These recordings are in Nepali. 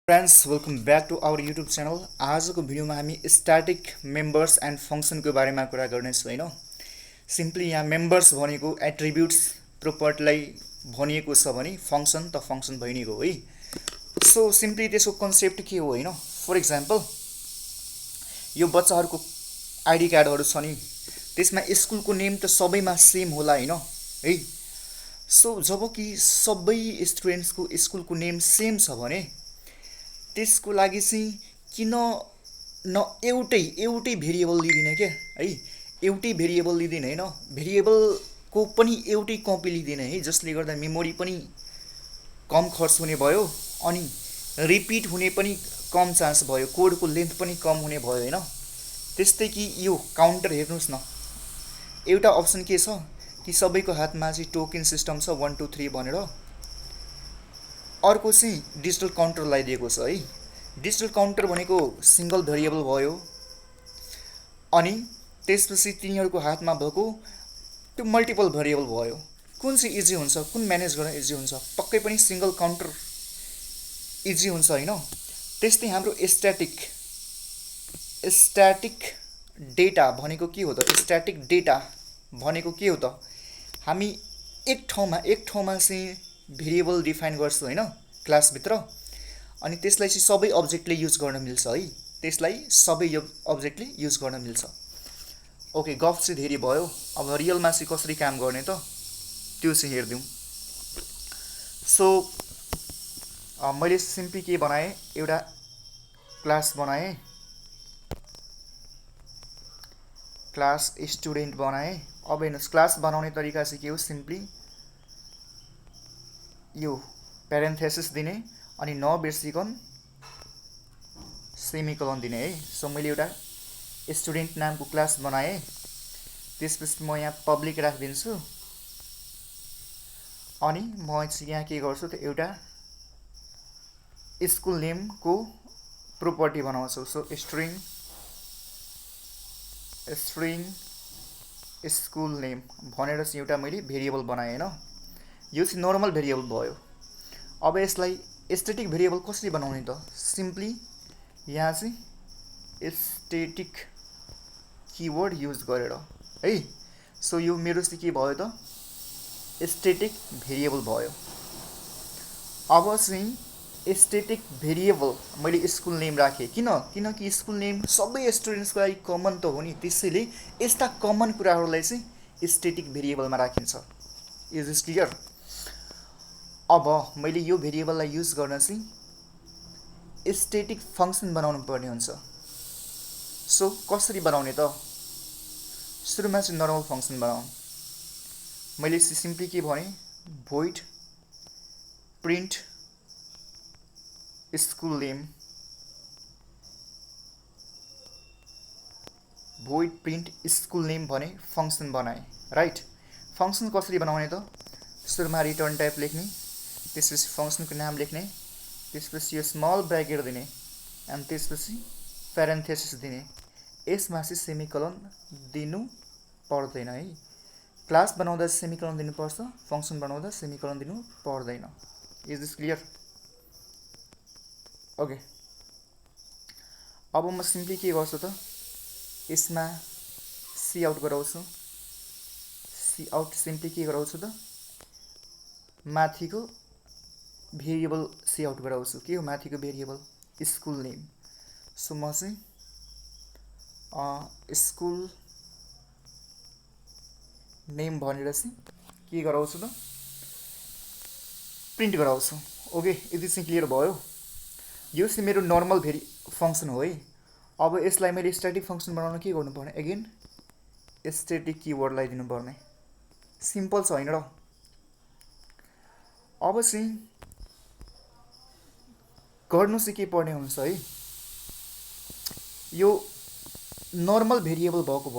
Friends welcome back to our YouTube channel. आजको भिडियोमा हामी स्ट्याटिक मेम्बर्स एन्ड फङ्सनको बारेमा कुरा गर्नेछौँ होइन। सिम्पली यहाँ मेम्बर्स भनेको एट्रिब्युट्स प्रोपर्टीलाई भनिएको छ भने फङ्सन त फङ्सन भइ नै गयो है। सो सिम्पली त्यसको कन्सेप्ट के हो होइन। फर इक्जाम्पल यो बच्चाहरूको आइडी कार्डहरू छ नि, त्यसमा स्कुलको नेम त सबैमा सेम होला होइन है। सो जब कि सबै स्टुडेन्ट्सको स्कुलको नेम सेम छ भने त्यसको लागि चाहिँ किन न एउटै भेरिएबल लिँदैन क्या है। एउटै भेरिएबल लिँदैन होइन, भेरिएबलको पनि एउटै कपी लिँदैन है, जसले गर्दा मेमोरी पनि कम खर्च हुने भयो अनि रिपिट हुने पनि कम चान्स भयो, कोडको लेन्थ पनि कम हुने भयो होइन। त्यस्तै कि यो काउन्टर हेर्नुहोस् न, एउटा अप्सन के छ कि सबैको हातमा चाहिँ टोकन सिस्टम छ 1 2 3 भनेर, अर्को चाहिँ डिजिटल काउन्टर लगाइदिएको छ है। डिजिटल काउन्टर भनेको सिङ्गल भेरिएबल भयो अनि त्यसपछि तिनीहरूको हातमा भएको त्यो मल्टिपल भेरिएबल भयो। कुन चाहिँ इजी हुन्छ, कुन म्यानेज गर्न इजी हुन्छ? पक्कै पनि सिङ्गल काउन्टर इजी हुन्छ होइन। त्यस्तै हाम्रो स्ट्याटिक डेटा भनेको के हो त? स्ट्याटिक डेटा भनेको के हो त? हामी एक ठाउँमा चाहिँ भेरिएबल डिफाइन गर्छौँ होइन क्लासभित्र, अनि त्यसलाई चाहिँ सबै अब्जेक्टले युज गर्न मिल्छ है। त्यसलाई सबै यो अब्जेक्टले युज गर्न मिल्छ। ओके, गफ चाहिँ धेरै भयो। अब रियलमा चाहिँ कसरी काम गर्ने त त्यो चाहिँ हेरिदिउँ। सो मैले सिम्पली के बनाएँ, एउटा क्लास बनाएँ, क्लास स्टुडेन्ट बनाएँ। अब हेर्नुहोस्, क्लास बनाउने तरिका चाहिँ के हो, सिम्पली यो प्यारेन्थेसिस दिने अनि नबिर्सिकन सेमिकोलन दिने है। सो मैले एउटा स्टुडेन्ट नामको क्लास बनाएँ, त्यसपछि म यहाँ पब्लिक राखिदिन्छु अनि म चाहिँ यहाँ के गर्छु त एउटा स्कुल नेमको प्रोपर्टी बनाउँछु। सो स्ट्रिङ स्कुल नेम भनेर चाहिँ एउटा मैले भेरिएबल बनाएँ होइन। यो चाहिँ नर्मल भेरिएबल भयो। अब यसलाई स्ट्याटिक भेरिएबल कसरी बनाउने त? सिम्पली यहाँ चाहिँ स्ट्याटिक किवर्ड युज गरेर है। सो यो मेरो चाहिँ के भयो त? स्ट्याटिक भेरिएबल भयो। अब चाहिँ स्ट्याटिक भेरिएबल मैले स्कुल नेम राखेँ, किनकि स्कुल नेम सबै स्टुडेन्ट्सको लागि कमन त हो नि, त्यसैले यस्ता कमन कुराहरूलाई चाहिँ स्ट्याटिक भेरिएबलमा राखिन्छ। Is is clear? अब मैले यो भेरिएबललाई युज गर्न चाहिँ स्ट्याटिक फङ्सन बनाउनु पर्ने हुन्छ। सो कसरी बनाउने त? सुरुमा चाहिँ नर्मल फङ्सन बनाऊँ। मैले सिम्पली के भने, void print school name, void print school name भने फङ्सन बनाएँ राइट। फङ्सन कसरी बनाउने त? सुरुमा रिटर्न टाइप लेख्ने, त्यसपछि फङ्सनको नाम लेख्ने, त्यसपछि यो स्मल ब्र्याकेट दिने अनि त्यसपछि प्यारेन्थेसिस दिने। यसमा चाहिँ सेमिकोलन दिनु पर्दैन है। क्लास बनाउँदा सेमिकोलन दिनुपर्छ, फङ्सन बनाउँदा सेमिकोलन दिनु पर्दैन। Is this clear? ओके, अब म सिम्पली के गर्छु त, यसमा सी आउट गराउँछु। सी आउट सिम्पली के गराउँछु त, माथिको भेरिएबल सी आउट गराउँछु। के हो माथिको भेरिएबल? School name. सो म चाहिँ स्कुल नेम भनेर चाहिँ के गराउँछु त, प्रिन्ट गराउँछु। ओके, यति चाहिँ क्लियर भयो। यो चाहिँ मेरो नर्मल फङ्सन हो है। अब यसलाई मैले स्ट्याटिक फङ्सन बनाउन के गर्नुपर्ने? अगेन स्ट्याटिक किवर्ड लगाइदिनुपर्ने। सिम्पल छ होइन र? अब चाहिँ गर्नु चाहिँ के पर्ने हुन्छ है, यो नर्मल भेरिएबल भएको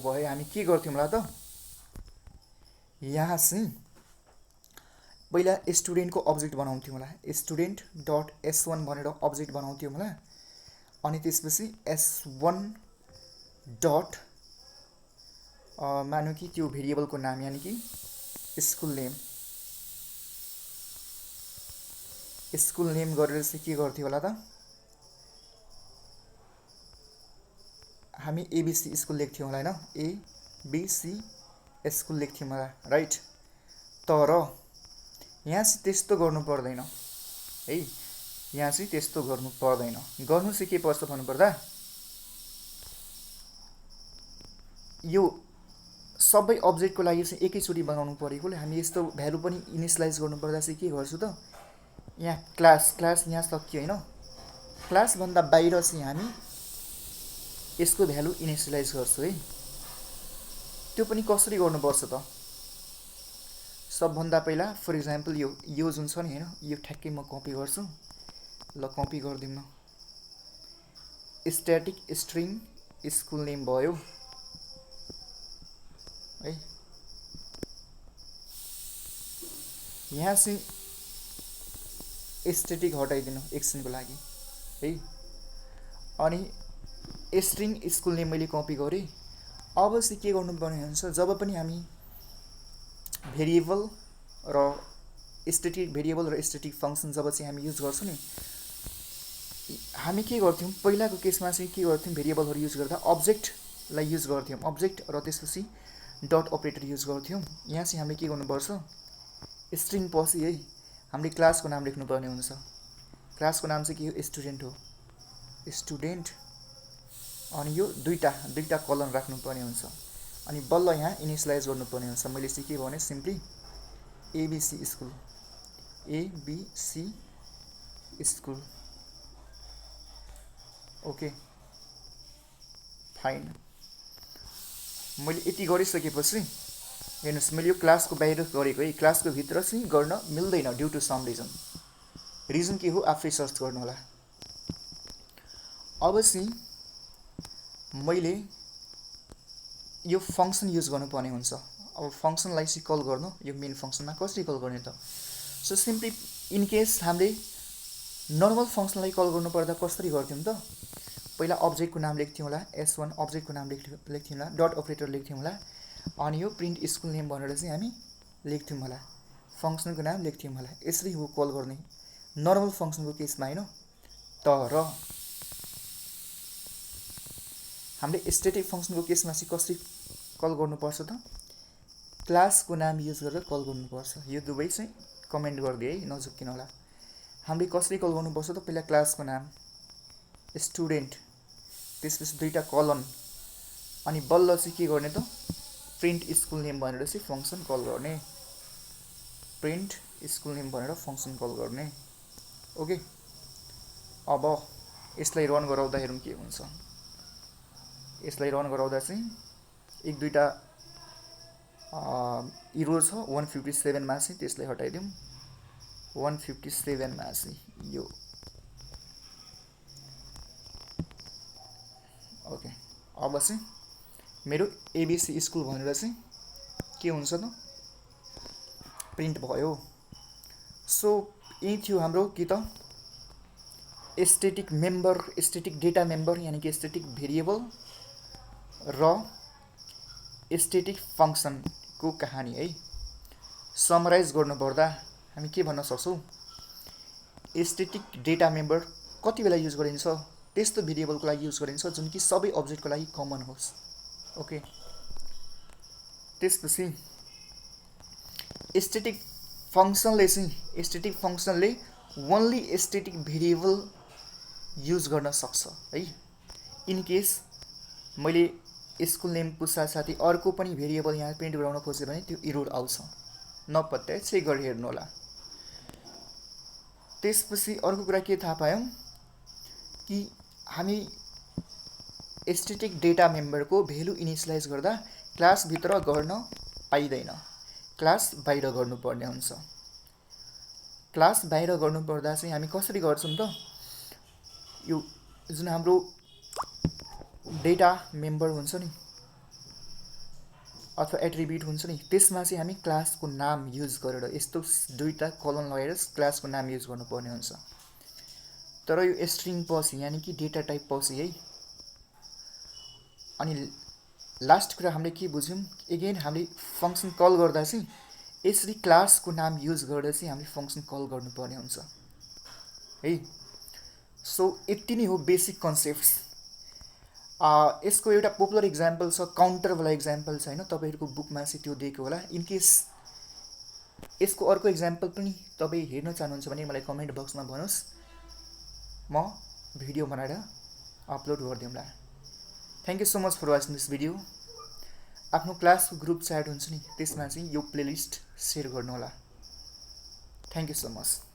भए हामी के गर्थ्यौँ होला त? यहाँ चाहिँ पहिला स्टुडेन्टको अब्जेक्ट बनाउँथ्यौँ होला, स्टुडेन्ट डट s1 भनेर अब्जेक्ट बनाउँथ्यौँ होला, अनि त्यसपछि s1 डट मानौँ कि त्यो भेरिएबलको नाम यानि कि स्कुल नेम स्कुल नेम गरेर चाहिँ के गर्थ्यो होला त हामी एबीसी स्कुल लेख्थ्यौँ होला हैन एबीसी स्कुल लेख्थ्यौँ होला राइट तर यहाँ चाहिँ त्यस्तो गर्नु पर्दैन है यहाँ चाहिँ त्यस्तो गर्नु पर्दैन गर्नु चाहिँ के पर्छ भन्नुपर्दा यो सबै अब्जेक्टको लागि चाहिँ एकैचोटि बनाउनु परेकोले हामी यस्तो भ्यालु पनि इनिसियलाइज गर्नुपर्दा चाहिँ के गर्छु त यहाँ क्लास यहाँ सकियो हैन क्लासभन्दा बाहिर चाहिँ हामी यसको भ्यालु इनिसियलाइज गर्छु है त्यो पनि कसरी गर्नुपर्छ त सबभन्दा पहिला फर इक्जाम्पल यो जुन छ नि हैन यो ठ्याक्कै म कपी गर्छु ल कपी गरिदिउँ न स्ट्याटिक स्ट्रिङ स्कुल नेम भयो है यहाँ चाहिँ स्ट्याटिक हटाइदिनु एकछिनको लागि है अनि स्ट्रिङ स्कुल नेम मैले कपी गरेँ अब चाहिँ के गर्नुपर्ने हुन्छ जब पनि हामी भेरिएबल र स्ट्याटिक भेरिएबल र स्ट्याटिक फङ्सन जब चाहिँ हामी युज गर्छौँ नि हामी के गर्थ्यौँ पहिलाको केसमा चाहिँ के गर्थ्यौँ भेरिएबलहरू युज गर्दा अब्जेक्टलाई युज गर्थ्यौँ अब्जेक्ट र त्यसपछि डट अपरेटर युज गर्थ्यौँ यहाँ चाहिँ हामीले के गर्नुपर्छ स्ट्रिङ पछि है हामीले क्लासको नाम लेख्नुपर्ने हुन्छ क्लासको नाम चाहिँ के हो स्टुडेन्ट हो स्टुडेन्ट अनि यो दुईटा कलन राख्नुपर्ने हुन्छ अनि बल्ल यहाँ इनिसियलाइज गर्नुपर्ने हुन्छ मैले चाहिँ के भने simply ABC school okay fine मैले यति गरिसकेपछि हेर्नुहोस् मैले यो क्लासको बाहिर गरेको है क्लासको भित्र चाहिँ गर्न मिल्दैन ड्यु टु सम रिजन के हो आफै सर्च गर्नु होला अब चाहिँ मैले यो फङ्सन युज गर्नुपर्ने हुन्छ अब फङ्सनलाई चाहिँ कल गर्नु यो मेन फङ्सनमा कसरी कल गर्ने त सो सिम्पली इन केस हामीले नर्मल फङ्सनलाई कल गर्नुपर्दा कसरी गर्थ्यौँ त पहिला अब्जेक्टको नाम लेख्थ्यौँ होला S1 अब्जेक्टको नाम लेख्थ्यौँ होला डट अपरेटर लेख्थ्यौँ होला अनि यो प्रिन्ट स्कुल नेम भनेर चाहिँ हामी लेख्थ्यौँ होला फङ्सनको नाम लेख्थ्यौँ होला यसरी हो कल गर्ने नर्मल फङ्सनको केसमा हैन तर हामीले स्ट्याटिक फङ्सनको केसमा चाहिँ कसरी कल गर्नुपर्छ त क्लासको नाम युज गरेर कल गर्नुपर्छ यो दुवै चाहिँ कमेन्ट गरिदिए है नझुक्किनु होला हामीले कसरी कल गर्नुपर्छ त पहिला क्लासको नाम स्टुडेन्ट त्यसपछि दुईटा कलन अनि बल्ल चाहिँ के गर्ने त प्रिन्ट स्कुल नेम भनेर चाहिँ फङ्सन कल गर्ने प्रिन्ट स्कुल नेम भनेर फङ्सन कल गर्ने ओके अब यसलाई रन गराउँदा हेरौँ के हुन्छ यसलाई रन गराउँदा चाहिँ एक दुईटा इरोर छ 157 मा चाहिँ त्यसलाई हटाइदिउँ 157 मा चाहिँ यो ओके अब चाहिँ मेरो एबीसी स्कुल भनेर चाहिँ के हुन्छ त प्रिन्ट भयो सो यही थियो हाम्रो के त static member static data member यानी कि स्ट्याटिक भेरिएबल र स्ट्याटिक फङ्सनको कहानी है समराइज गर्नुपर्दा हामी के भन्न सक्छौँ स्ट्याटिक डेटा मेम्बर कति बेला युज गरिन्छ त्यस्तो भेरिएबलको लागि युज गरिन्छ जुन कि सबै अब्जेक्टको लागि कमन होस् ओके त्यसपछि स्ट्याटिक फङ्सनले ओन्ली स्ट्याटिक भेरिएबल युज गर्न सक्छ है इन केस मैले स्कुल नेमको साथसाथै अर्को पनि भेरिएबल यहाँ प्रिन्ट गराउन खोजेँ भने त्यो इरोर आउँछ नपत्याए चेक गरी हेर्नु होला त्यसपछि अर्को कुरा के थाहा पायौँ कि हामी स्ट्याटिक डेटा मेम्बरको भ्यालु इनिसियलाइज गर्दा क्लासभित्र गर्न पाइँदैन क्लास बाहिर गर्नुपर्ने हुन्छ क्लास बाहिर गर्नुपर्दा चाहिँ हामी कसरी गर्छौँ त यो जुन हाम्रो डेटा मेम्बर हुन्छ नि अथवा एट्रिब्युट हुन्छ नि त्यसमा चाहिँ हामी क्लासको नाम युज गरेर यस्तो दुईटा कलन लगाएर क्लासको नाम युज गर्नुपर्ने हुन्छ तर यो स्ट्रिङ पछि यानी कि डेटा टाइप पछि है अनि लास्ट कुरा हामीले के बुझ्यौँ एगेन हामीले फङ्सन कल गर्दा चाहिँ यसरी क्लासको नाम युज गरेर चाहिँ हामीले फङ्सन कल गर्नुपर्ने हुन्छ है। सो यति नै हो बेसिक कन्सेप्ट्स। यसको एउटा पपुलर इक्जाम्पल छ, काउन्टरवाला इक्जाम्पल छ होइन, तपाईँहरूको बुकमा चाहिँ त्यो दिएको होला। इनकेस यसको अर्को इक्जाम्पल पनि तपाईँ हेर्न चाहनुहुन्छ भने मलाई कमेन्ट बक्समा भन्नुहोस्, म भिडियो बनाएर अपलोड गरिदिउँला। Thank you so much for watching this video. आफ्नो क्लासको ग्रुप च्याट हुन्छ नि त्यसमा चाहिँ यो प्लेलिस्ट सेयर गर्नुहोला। Thank you so much.